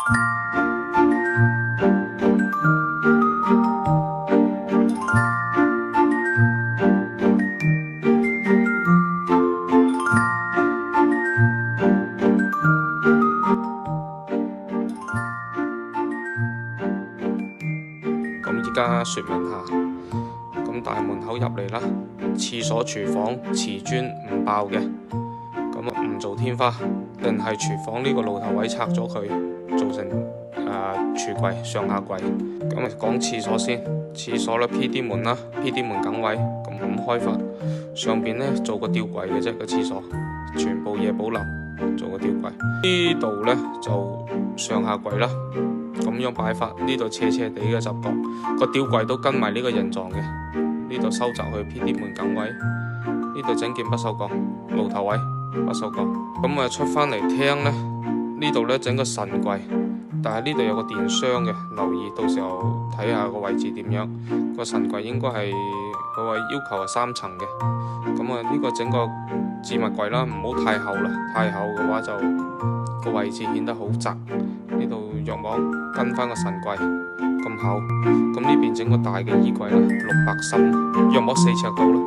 咁依家說明下，咁大門口入嚟啦，廁所、廚房瓷磚唔爆嘅，咁啊唔做天花，定係廚房呢個露頭位拆咗佢，做成櫥櫃、上下櫃。咁啊講廁所先，廁所咧 PD 門啦，PD 門梗位咁開法，上邊咧做個吊櫃嘅啫，個廁所全部嘢保留，做個吊櫃。呢度咧就上下櫃啦。咁樣擺法，呢度斜斜地嘅集角，個吊櫃都跟埋呢個形狀嘅。呢度收窄去 PD 門梗位，呢度整件不鏽鋼露頭位不鏽鋼。咁啊出翻嚟廳呢，呢度呢整個神櫃，但係呢度有個電箱嘅，留意到時候睇下個位置點樣。個神櫃應該係佢話要求係3層嘅。咁啊呢個整個置物櫃啦，唔好太厚啦，太厚嘅話就個位置顯得好窄。呢度約莫跟翻個神櫃咁厚，咁呢邊整個大嘅衣櫃啦，600深，約莫4尺度啦。